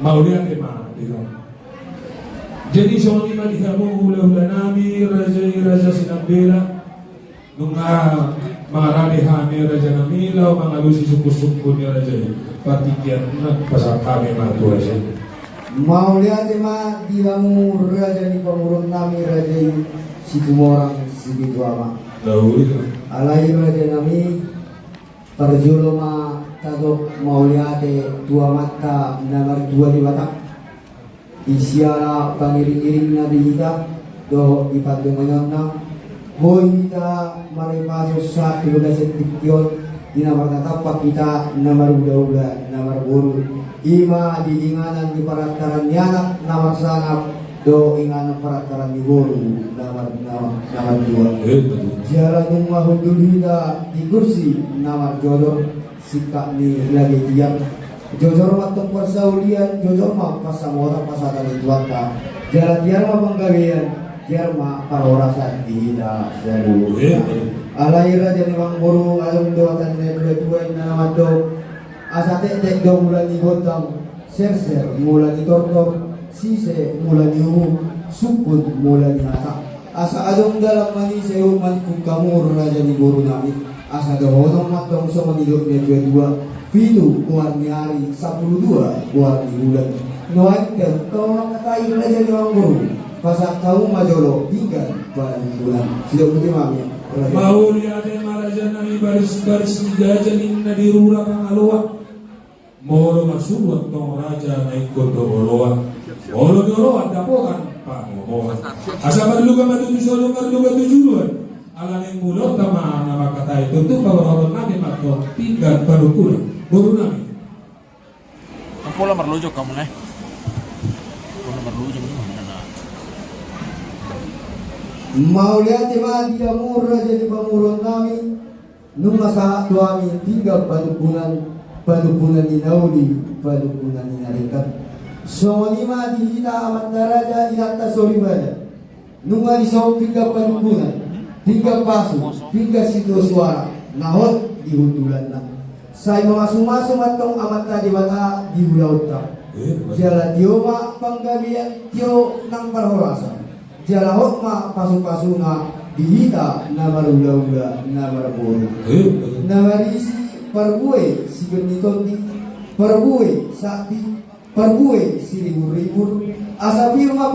mau lihat mana dia. Jadi soalnya di kamu hula-hula nami raja sinabela nunga marani hami raja namila mga lusi suku-suku ni raja patikian na pasal kami matu aja. Mau lihat ma di kamu raja ni pamurun nami raja si kumorang segitu ama. Lalu Alai raja nami parjulo ma tato mau lihat dua mata nomor dua di batak. Isiara pangiring-iring na dihita do ipatungan na hoy kita maripasos sa tilugasit dikyon di namar natapak kita namar uda-uda namar buru ima di inganan di parataran yanak namar sanap do inganan parataran di buru namar dua jalan yung mahundul hita di kursi namar jodoh sikap ni lagi diam jojor matong persaulian jojor mah pasamora pasatan ituata jalan diar mah penggawean diar mah parorasan dihita selalu alai raja ni bang buru alung doatan ni dua nama do asate tek do mulan ni botang ser mulan ni tortor sise mulan ni sukun mulan ni hata asa adong dalam mani seu man kumkamur raja ni buru nami asa do honong matong so manidok ni dua Pitu kuarni hari 12 kuarni bulan. Noakel tolong katai raja di Mangguru. Pasak tahu majolo 3 bulan. Sudah putih mami. mau lihat maraja nami baris jajan inna di rura pangaloa. Moro masuk tong raja naik kondo boloa. Moro doroa dapokan pangomohan. Asa perlu matu solo perlu tujuan. Alaning mulot tama nama kata itu tuh kalau nami makro 3 baru kurang. Baru nami. Ang pula marlujo kamu nih. Pula marlujo mana na. Mau lihat ma di amur raja di pamurun nami nung masa tuami 3 padukunan ni naudi padukunan ni narikat. So lima di hita amat raja inata soribada. Nung ali sa 3 padukunan 3 paso 3 situ suara nahot di hundulan na. Say mga sumat tong amat na diwata di hulaut ta. Jala dioma panggabian tiyo ng parhorasan. Jala hot ma pasu-pasu na dihita na marula-ula na maraboro. Na marisi parbuwe si gernitondi, parbuwe sakti, parbuwe si ribur-ribur. Asa firma